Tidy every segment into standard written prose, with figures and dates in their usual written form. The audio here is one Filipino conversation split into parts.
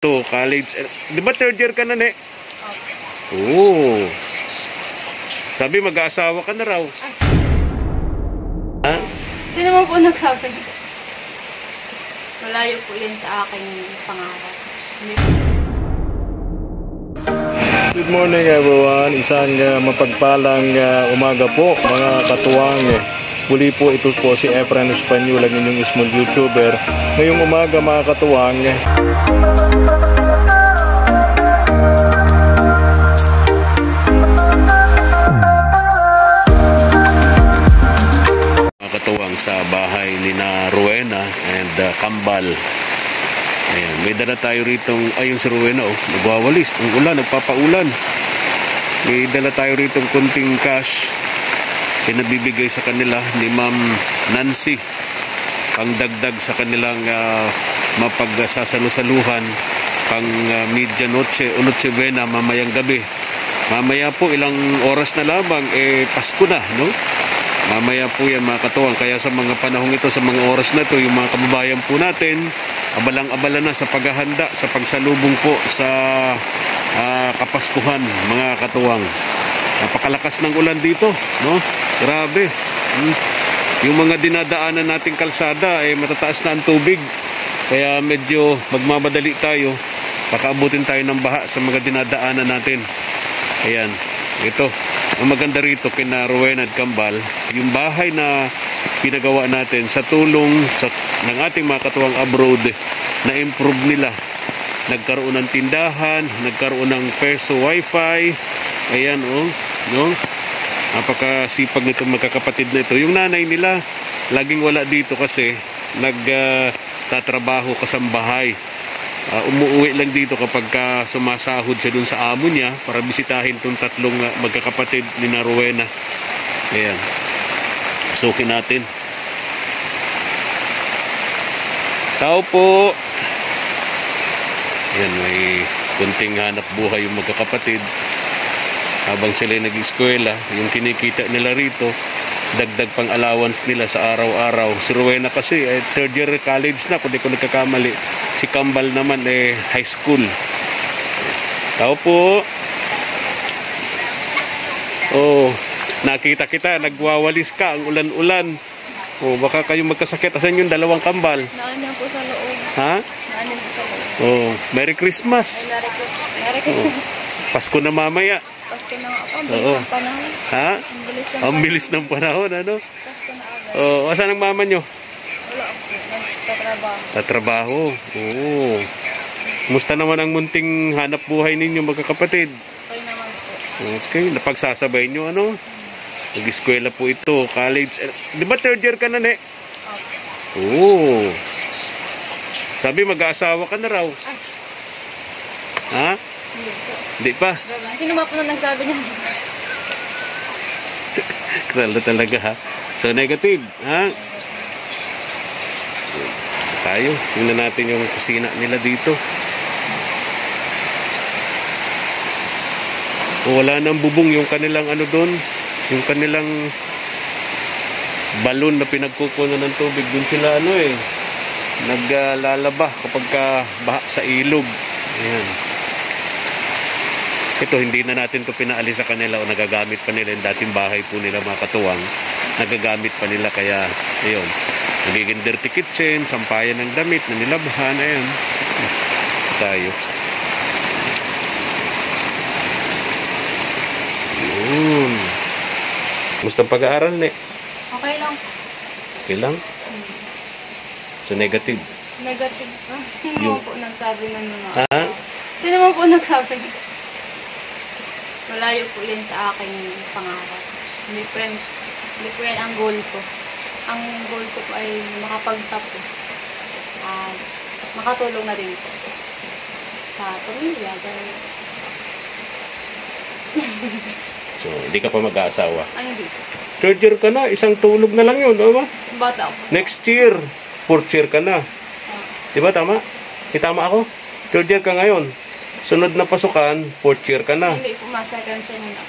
To college. Di ba third year ka na, ne? Okay. Oo. Sabi mag-aasawa ka na raw. Ha? Hindi naman po nagsabi. Malayo po yan sa aking pangarap. Good morning everyone. Isang mapagpalang umaga po mga katuwang. Muli po ito po si Efren Espanyol, ang inyong small YouTuber. Ngayong umaga mga katuwang. Katuwang sa bahay ni na Rowena and Kambal. Ayan, may dala tayo ritong, ayun si Rowena, oh, nagwawalis, ang ulan, nagpapaulan. May dala tayo ritong kunting cash, pinabibigay sa kanila ni Ma'am Nancy, pangdagdag sa kanilang mapagsasalusaluhan pang medianoche o noche buena mamayang gabi. Mamaya po ilang oras na lamang, Pasko na, no? Mamaya po yan mga katuwang. Kaya sa mga panahong ito, sa mga oras na ito, yung mga kababayan po natin, abalang-abala na sa paghahanda, sa pagsalubong po sa Kapaskuhan, mga katuwang. Napakalakas ng ulan dito, no? Grabe. Yung mga dinadaanan nating kalsada, matataas na ang tubig. Kaya medyo magmamadali tayo. Baka abutin tayo ng baha sa mga dinadaanan natin. Ayan, ito. Ang maganda rito kina Rowena at Kambal, yung bahay na pinagawa natin sa tulong ng ating mga katuwang abroad, na improve nila. Nagkaroon ng tindahan, nagkaroon ng peso wifi. Ayan, oh, no? Napakasipag nito magkakapatid na ito. Yung nanay nila, laging wala dito kasi nagtatrabaho kasambahay. Umuwi lang dito kapag sumasahod siya dun sa amo niya para bisitahin itong tatlong magkakapatid ni na Rowena. Ayan. Sukin natin. Tao po. Ayan, may kunting hanap buhay yung magkakapatid. Habang sila nag-eskwela, yung kinikita nila rito, dagdag pang allowance nila sa araw-araw. Si Rowena kasi third year college na, kung di ko nagkakamali. Si Kambal naman high school. Tao po. Oh, nakita kita, nagwawalis ka, ang ulan-ulan. Oh, baka kayo magkasakit. Asan yung dalawang Kambal? Naanin po sa loob. Ha? Naanin po sa loob. Oh, Merry Christmas. Merry Christmas. Oh, Pasko na mamaya. Pasko na nga po. Ang bilis ng panahon. Ha? Ang bilis ng panahon. Ano? Pasko na agad. Oh, asan ang mama nyo? Wala po. Nagtatrabaho. Tatrabaho. Oo. Musta naman ang munting hanap buhay ninyo magkakapatid? Okay naman po. Okay, napagsasabay nyo ano? Nag-eskwela po ito, college. Di ba third year ka na, ne? Okay. Oo. Sabi mag-aasawa ka na raw. Ha? Hindi po. Hindi pa? Sino ba po na nagsabi niya? Kralo talaga ha. So negative, ha? Tayo, tingnan natin yung kusina nila dito. Wala nang bubong yung kanilang ano doon, yung kanilang balon na pinagkukunan ng tubig. Doon sila naglalaba kapag baha sa ilog. Ayan. Ito, hindi na natin ito pinaalis sa kanila o nagagamit pa nila yung dating bahay po nila mga katuwang. Nagagamit pa nila kaya, ayun. Nagiging dirty kitchen, sampayan ng damit na nilabhan, ayan. Tayo. Yun. Musta pag-aaral, ne? Okay lang. Okay lang? So, negative. Negative. Sino po nagsabi na naman? Ha? Sino naman po nagsabi? Malayo po yan sa aking pangarap. Hindi po yan ang goal ko. Ang goal ko po ay makapagtapos at makatulong na rin po sa pamilya. So, hindi ka pa mag-aasawa. Ay, hindi po. Third year ka na, isang tulog na lang yun, diba? Bata ako. Next year, fourth year ka na. Diba, tama? Tama ako? Third year ka ngayon. Sunod na pasukan, fourth year ka na. Hindi po, second sem na.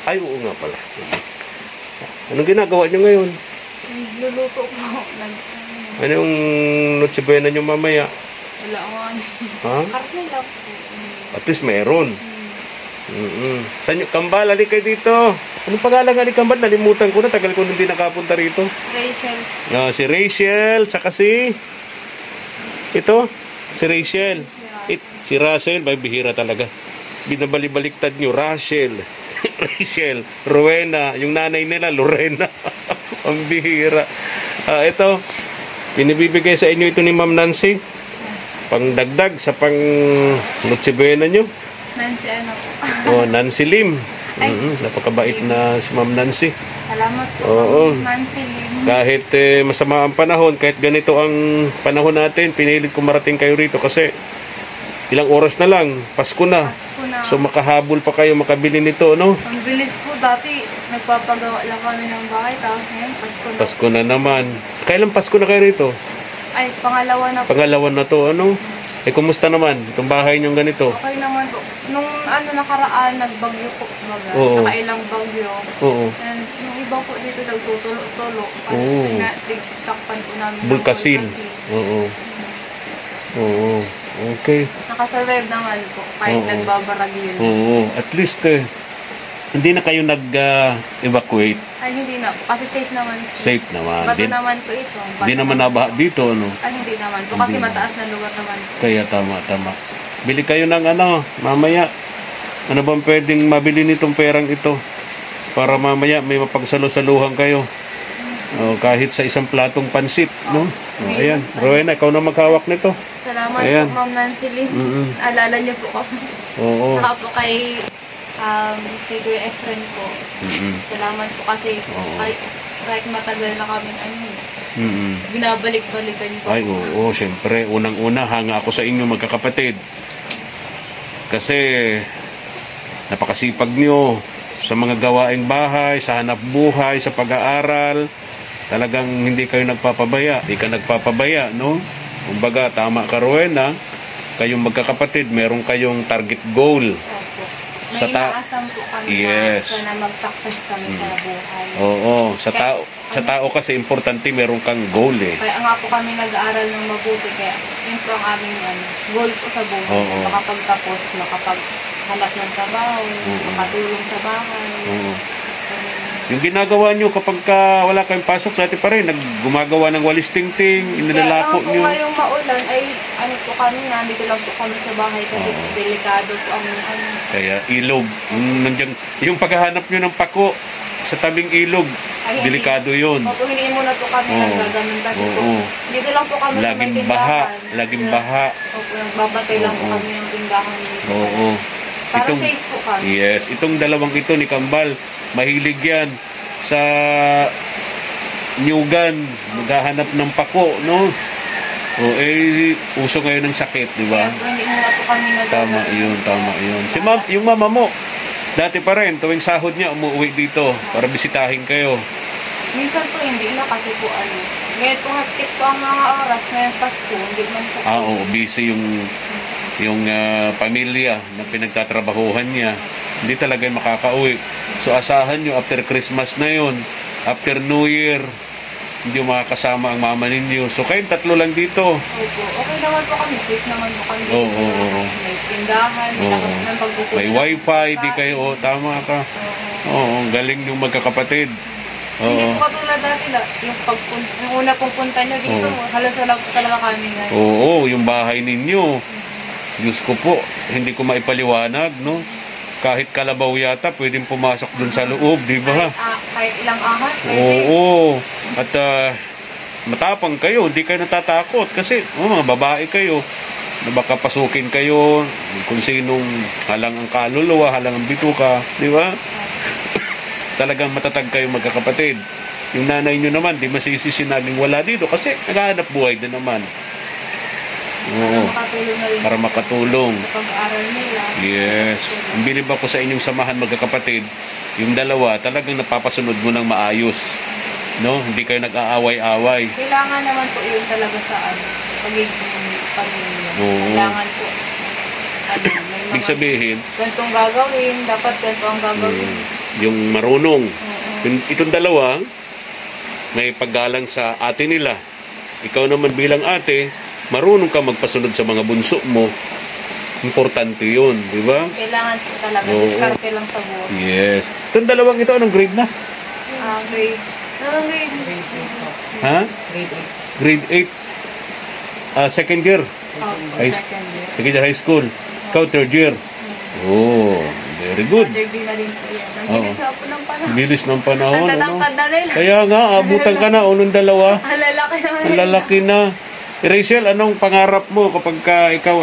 Ay, oo nga pala. Anong ginagawa nyo ngayon? Luluto po. Ano yung noche buena nyo mamaya? Wala nga. Ha? Karne lang po. At least meron. Saan yung Kambal? Halika kayo dito. Anong pangalan nga ni Kambal? Nalimutan ko na. Tagal ko hindi nakapunta rito. Rachel. Si Rachel. Saka si... Ito. Si Rachel. Si Russell. May bihira talaga. Binabalik-baliktad nyo. Rachel. Rachel. Rowena. Yung nanay nila, Lorena. Ang bihira. Ito. Pinibibigay sa inyo ito ni Ma'am Nancy. Pangdagdag sa pang Noche Buena nyo. Nancy ano po. Nancy Lim. Napakabait na si Ma'am Nancy. Salamat po. Oo. Nancy Lim. Kahit masama ang panahon, kahit ganito ang panahon natin, pinilit ko marating kayo rito kasi ilang oras na lang, Pasko na. Pasko na. So makahabol pa kayo makabili nito, no? Ang bilis po. Dati, nagpapagawa lang kami ng bahay. Tapos ngayon, Pasko na. Pasko na naman. Kailan Pasko na kayo rito? Ay, pangalawa na po. Pangalawa na to, ano? Kumusta naman itong bahay niyong ganito? Okay naman po. Nung nakaraan, nagbagyo po. Oo. Nakailang bagyo. Oo. And yung iba po dito nagtutulo-tulo. Oo. Tigtakpan po namin. ng Bulkasin. Oo. Oo. Okay. Nakasurvive naman po. Kahit Oo. nagbabarag yun. Oo. At least, hindi na kayo nag-evacuate. Ay, hindi na po. Kasi safe naman po. Safe naman. Bato naman po ito. Hindi naman nabaha dito, ano? Ay, hindi naman po. Kasi Hindi mataas na lugar naman po. Kaya tama. Bili kayo ng mamaya. Ano bang pwedeng mabili nitong perang ito? Para mamaya may mapagsalo-saluhan kayo. Kahit sa isang platong pansit, no? Ayan. Rowena, ikaw na maghawak nito. Salamat Ayan. po, Ma'am Nancy Lim. Alala niyo po ako. Oo. Saka po kay si Kuya Efren po. Salamat po kasi kahit matagal na kami binabalik-balikan po. Ay, oo, syempre. Unang-una, hanga ako sa inyo magkakapatid. Kasi napakasipag nyo sa mga gawaing bahay, sa hanap buhay, sa pag-aaral. Talagang hindi kayo nagpapabaya. Hindi ka nagpapabaya, no? Kumbaga, tama ka, Rowena. Kayong magkakapatid, meron kayong target goal. Opo. Sa May inaasam po kami Yes. na mag-success kami sa buhay. Oo, sa tao kasi importante meron kang goal eh. Kaya nga po kami nag-aaral ng mabuti. Kaya yun po ang aming goal po sa buhay. Oo. Makapagtapos, makapaghanap ng trabaho, makatulong sa bahay. Oo. Yung ginagawa nyo kapag wala kayong pasok, dati pa rin, gumagawa ng walis tingting, inilalako Kaya nyo. kung ngayong maulan, ay po kami, nandito lang po kami sa bahay kasi delikado po ang Kaya ilog, yung paghahanap nyo ng pako sa tabing ilog, Ay, delikado yun. Opo, hindi muna po kami nagagamit kasi po. Dito lang po kami sa may Laging tindahan. laging baha. Opo, nagbabatay lang po kami ng tindahan dito. Oo. Para safe po kami. Yes, itong dalawang ito ni Kambal, mahilig yan sa nyugan, maghahanap ng pako, no? Uso ngayon ng sakit, di ba? Kaya po, hindi muna po kami nagagamit. Tama yun. Yung mama mo, dati pa rin, tuwing sahod niya, umuwi dito para bisitahin kayo. Minsan po hindi na kasi po ngayon po hapit po ang mga oras, ngayon Pasko, hindi man po. Oo, busy yung pamilya na pinagtatrabahuhan niya. Hindi talaga makakauwi. So asahan nyo, after Christmas na yun, after New Year, hindi makakasama ang mama ninyo. So kayong tatlo lang dito. Opo, okay naman po kami, safe naman po kami. Oo. May tindahan, may pagkukulit. May wifi, di kayo, tama ka. Oo, galing yung magkakapatid. Hindi po katulad dati yung una pong punta nyo dito, halos wala po talaga kami ngayon. Oo, yung bahay ninyo. Diyos ko po, hindi ko maipaliwanag, no? Kahit kalabaw yata, pwedeng pumasok dun sa loob, di ba? Kahit ilang ahas, pwede. Oo. At matapang kayo, hindi kayo natatakot kasi mga babae kayo na baka pasukin kayo kung sinong halang ang kaluluwa, halang ang bituka, di ba? Talagang matatag kayo magkakapatid. Yung nanay nyo naman, di masisi sinaging wala dito kasi naghahanap buhay din naman. Oo. Para makatulong. Sa pag-aaral nila. Yes. Ang bilib ako sa inyong samahan magkakapatid, yung dalawa talagang napapasunod mo ng maayos. No? Hindi kayo nag-aaway-away. Kailangan naman po yun talaga sa pagiging pamilya. Kailangan po. May Ibig sabihin, ganitong gagawin, dapat ganito ang gagawin. Yung marunong. Itong dalawa, may paggalang sa ate nila. Ikaw naman bilang ate, marunong ka magpasunod sa mga bunso mo, importante yun, di ba? Kailangan po talaga. Oo. Diskarte lang sa buhay. Yes. Itong dalawang ito, anong grade na? Grade. Anong grade? Ha? Grade 8. Second year. Second year. Second year high school. Ikaw, third year. Oh, very good. Third year na din po yan. Ang Oo. bilis na po ng panahon. Bilis ng panahon. Ang Ano? tatangkad na nila. Kaya nga, abutan ka na, unong dalawa. Ang lalaki na Ang lalaki na. Rachel, anong pangarap mo kapag ka ikaw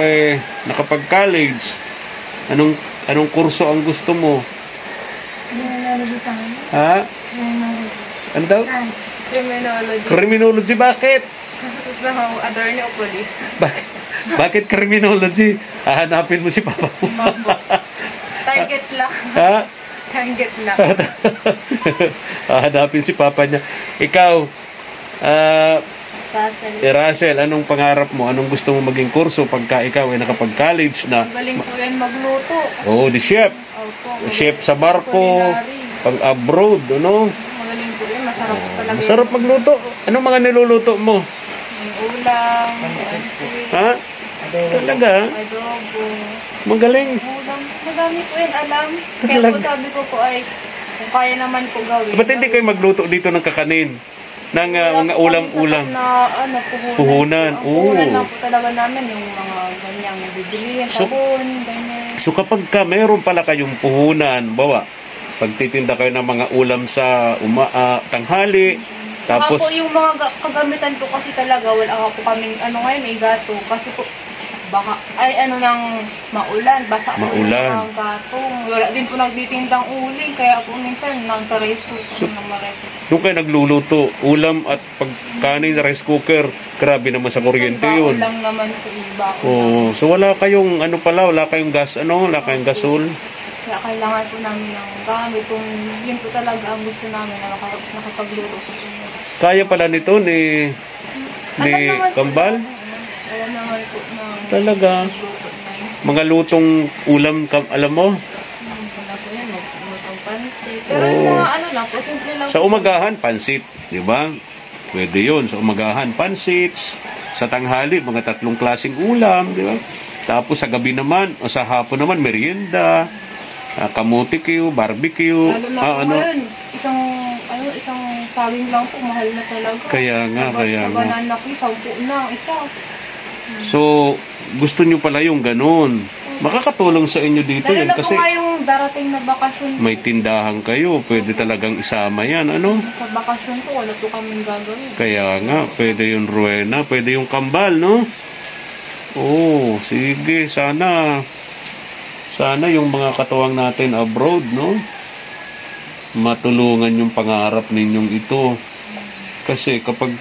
nakapag-college? Anong kurso ang gusto mo? Ha? Ano daw? Criminology. Criminology, bakit? Sa attorney o police. Bakit criminology? Hahanapin mo si Papa mo. Opo. Target lang. Ha? Target lang. Hahanapin si Papa niya. Ikaw, Russell, anong pangarap mo? Anong gusto mo maging kurso pagka ikaw ay nakapag-college na? Magaling po yan magluto. Oh, the chef. Opo. Chef sa barko, Culinary. pag-abroad, ano? Magaling po yan. Masarap po talaga. Masarap magluto. Anong mga niluluto mo? Yung ulam, pansit, Ha? Talaga? adobo, Magaling. ulam. Madami po yan alam. Kaya po sabi ko po ay kung kaya naman po gawin. Ba't hindi kayo magluto dito ng kakanin? Ng mga ulam-ulam? Na Puhunan. Ang Oo. puhunan lang po talaga namin yung mga ganyang bibilihin, sabon, ganyan. So kapag ka meron pala kayong puhunan, bawa, pagtitinda kayo ng mga ulam sa tanghali, Saka tapos po yung mga kagamitan po kasi talaga, wala po kaming ngayon, may gato. Kasi po, baka, nang maulan, basa po yung Maulan. mga gatong. Wala din po nagtitindang uling, kaya po minsan nagka-rice cooker ng marites. doon kayo nagluluto, ulam at pagkanin, rice cooker, grabe naman sa kuryente yun. Lang naman po iba. Oo. So wala kayong wala kayong gas, wala kayong gasol. Kaya kailangan po namin ng gamit kung yun po talaga ang gusto namin na nakapagluto po. Kaya pala nito ni Kambal? Alam naman po na Talaga. luto na yun. Mga lutong ulam, alam mo? Wala po yan, lutong pansit. Pero yung mga lang po, simple lang Sa po. umagahan, pansit, di ba? Pwede yun. Sa umagahan, pansit. Sa tanghali, mga 3 klaseng ulam, di ba? Tapos sa gabi naman, o sa hapon naman, merienda, kamuti kayo, barbecue, Lalo na po ngayon, isang saging lang po, mahal na talaga. Kaya nga. Sa banana ko, 10 na, isa. So, gusto nyo pala yung ganun. Makakatulong sa inyo dito Lalo yan na po kasi nga yung darating na bakasyon po. may tindahan kayo. Pwede talagang isama yan, ano? Sa bakasyon po, wala po kaming gagawin. Kaya nga, pwede yung Rowena, pwede yung Kambal, no? Oo, sige, sana yung mga katuwang natin abroad, no? Matulungan yung pangarap ninyong ito. Kasi kapag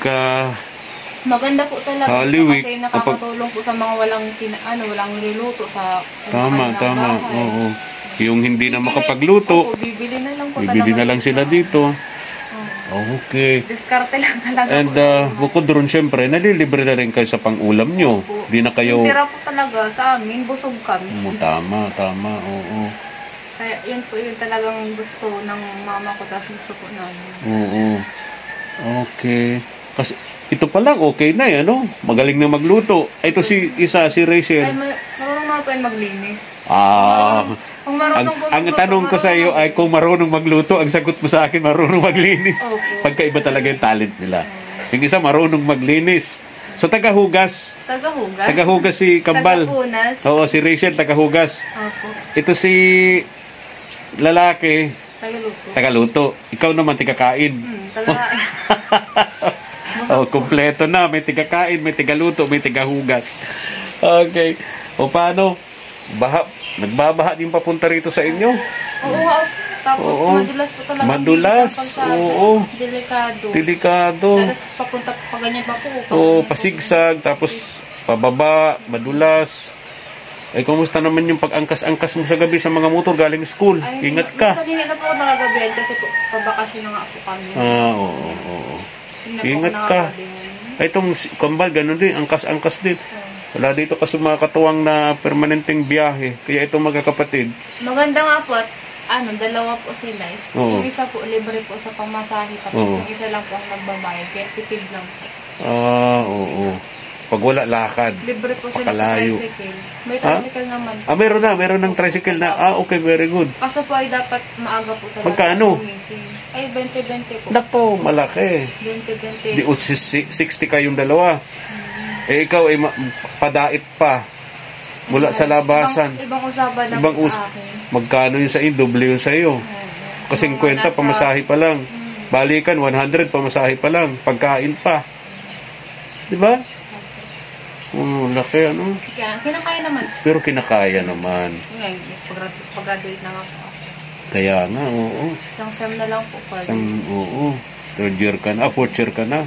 Maganda po talaga Holy ito Week, kasi nakakatulong po sa mga walang niluluto sa tama, bahay. oo. Yung hindi na makapagluto, Opo, bibili na lang po bibili talaga na lang sila dito. Okay. Diskarte lang talaga And bukod doon, syempre, nalilibre na rin kayo sa pang-ulam nyo. Di na kayo... Yung tira po talaga sa amin, busog kami. Tama, oo. Kaya yun po yung talagang gusto ng mama ko, tapos gusto po namin. Oo. Okay. Kasi ito pa lang, okay na eh, ano? Magaling na magluto. Ito si Rachel. Ay, marunong mga po yan maglinis. Kung Ang marunong tanong ko sa iyo ay kung marunong magluto, ang sagot mo sa akin marunong maglinis. Opo. Pagkaiba talaga yung talent nila. Yung isa marunong maglinis. So tagahugas. Tagahugas si Kambal. Tagapunas. Oo, si Rachel tagahugas. Opo. Ito si lalaki Tagaluto. tagaluto. Ikaw naman tigakain. Tagakain. Oh, kompleto na. May tigakain, may tigaluto, may tigahugas. Okay. O paano? Nagbabaha din papunta rito sa inyo? Oo. Tapos Oo. madulas po talaga. Madulas, oo. Delikado. Delikado. Tapos papunta pa ganyan pa po. O pasigsag, tapos pababa, madulas. Ay, kumusta naman yung pag-angkas-angkas mo sa gabi sa mga motor galing school? Ay, Ingat ka. Minsan hindi na po ako nakagabihan kasi po, pabakasyon na nga po kami. Oo. Hindi na po Ingat ako ka. nakagabihan. Ay, itong Kambal, ganun din. Angkas-angkas din. Wala dito kasi mga katuwang na permanenteng biyahe. Kaya itong magkakapatid. Maganda nga po at dalawa po sila. Oo. Yung isa po libre po sa pamasahe tapos Oo. yung isa lang po ang nagbabayad kaya tipid lang po. Oo. Pag wala, lakad. Libre po sila sa Pakalayo. tricycle. May Ha? tricycle naman. Meron ng tricycle na. Okay, very good. Kaso po ay dapat maaga po talaga. Magkano? gumising. Ay, 20-20 po. Nako, malaki. 20-20. Di 60 kayong dalawa. Ikaw ay padait pa. Mula sa labasan. Ibang usapan na Ibang po sa akin. Magkano yun sa iyo? Doble yun sa iyo. Kasi 50 pamasahe pa lang. Balikan 100 pamasahe pa lang. Pagkain pa. Di ba? Laki ano. Kaya, kinakaya naman. Pero kinakaya naman. Ngayon, pag-graduate na nga po ako. Kaya nga, oo. Isang sem na lang po. Oo. Third year ka na. Fourth year ka na.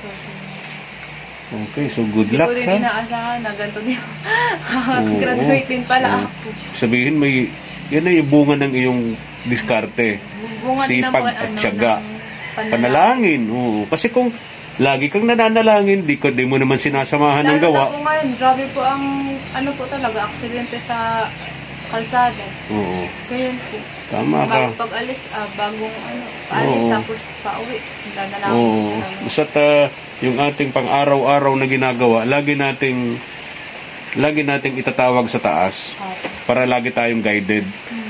Okay, so good luck, Hindi ko din inaasahan na ganito din. Graduate din pala ako. Sabihin, yan na yung bunga ng iyong diskarte. Bunga din Sipag naman, at tiyaga. Panalangin. Oo. Kasi kung lagi kang nananalangin, di mo naman sinasamahan ng gawa. Lalo na po ngayon, grabe po ang, ano po talaga, aksidente sa kalsada. Oo. Ngayon po. Tama ka. Pag-alis, bagong paalis, tapos pauwi. Nanalangin. Oo. Basta't yung ating pang-araw-araw na ginagawa, lagi nating itatawag sa taas para lagi tayong guided.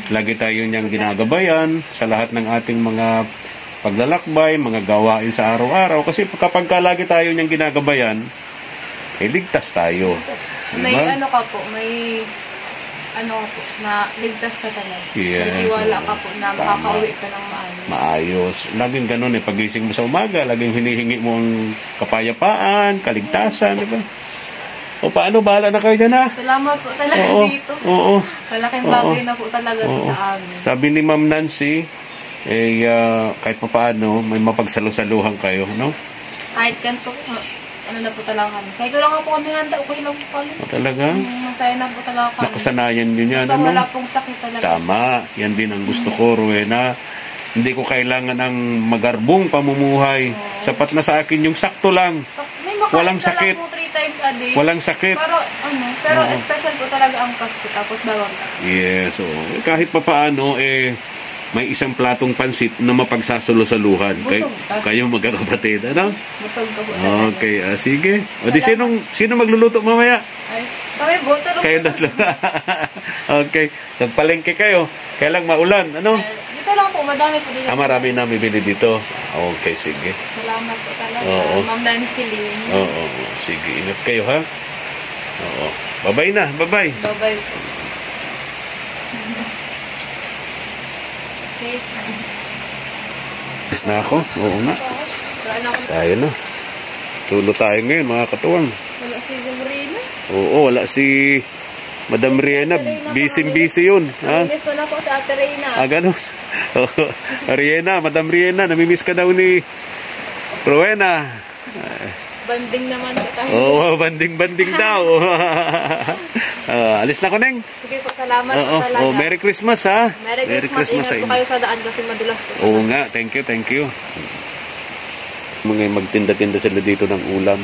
Lagi tayong niyang ginagabayan sa lahat ng ating mga paglalakbay, mga gawain sa araw-araw. Kasi kapag lagi tayo niyang ginagabayan, ligtas tayo. May diba? ano ka po, may po, na ligtas ka talaga. Yes, Naniwala ka po na tama. makakauwi ka ng maayos. Maayos. Laging ganun pagising mo sa umaga, laging hinihingi mo ang kapayapaan, kaligtasan, di ba? O paano, bahala na kayo dyan, ha? Salamat po talaga dito. Oo. Malaking bagay na po talaga sa amin. Sabi ni Ma'am Nancy, kahit pa paano, may mapagsalo-saluhan kayo, no? Kahit ganito po, ano na po talaga kami. Kahit wala nga po kami handa, okay lang po kami. Talaga? Masaya na po talaga kami. Nakasanayan nyo yan, Basta ano? wala pong sakit talaga. Tama. Yan din ang gusto ko, Rowena. Hindi ko kailangan ng magarbong pamumuhay. Sapat na sa akin yung sakto lang. May makain Walang ka sakit. lang po 3 times a day. Walang sakit. Pero special po talaga ang Pasko, tapos bawang ka. Yes. So, kahit pa paano, may isang platong pansit na mapagsasalo-saluhan. Kayo magkakapatid. Ano? Busog ka po talaga. Okay. Sige. O di sino magluluto mamaya? Ay, kami buto lang. Kayo tatlo. Okay. Nagpalengke kayo. Kailang maulan. Ano? Dito lang po, madami po dito. Marami na bibili dito. Okay, sige. Salamat po talaga. Oo. Ma'am Nancy Lynn. Oo. Sige, ingat kayo, ha? Oo. Bye-bye na. Bye-bye. Bye-bye po. Okay. Is na ako. Oo nga. Saan ako? Tayo na. Tulo tayo ngayon, mga katuwang. Wala si Gumrina. Oo, wala si Madam Riena. Busy yun. Ha? Namimiss ko na po sa Ate Reyna. Ganun. Riena, Madam Riena, namimiss ka daw ni Rowena. Banding naman po tayo. Oo, banding daw. Alis na ko, Neng. Sige po, salamat po talaga. Merry Christmas, ha? Merry Christmas. Ingat po kayo sa daan kasi madulas po. Oo nga, thank you. Mga magtinda-tinda sila dito ng ulam.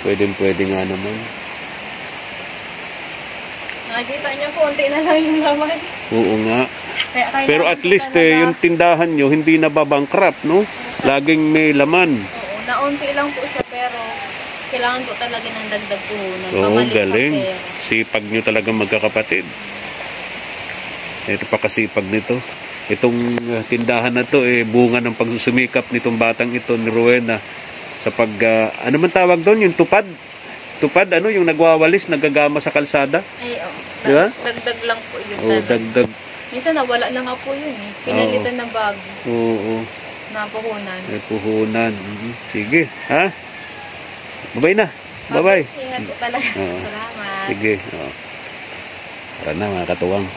Pwede nga naman. Nakikita niyo po, unti na lang yung laman. Oo nga. Kaya Pero at least yung tindahan nyo hindi nababangkrap, no? Laging may laman. Oo, naunti lang po siya pero kailangan po talaga ng dagdag puhunan. Oo, galing. Sipag nyo talaga magkakapatid. Ito pa kasipag nito. Itong tindahan na to, bunga ng pagsusumikap nitong batang ito ni Rowena sa ano man tawag doon? Yung tupad? Tupad, yung nagwawalis, nagagama sa kalsada? Ay, diba? Dagdag lang po yun. Oo, dagdag. Minsan nawala na nga po yun Pinalitan na bago. Oo. Na puhunan. May puhunan. Sige, ha? Bye-bye na. Bye-bye. Ingat po talaga. Salamat. Sige. Tara na, mga katuwang.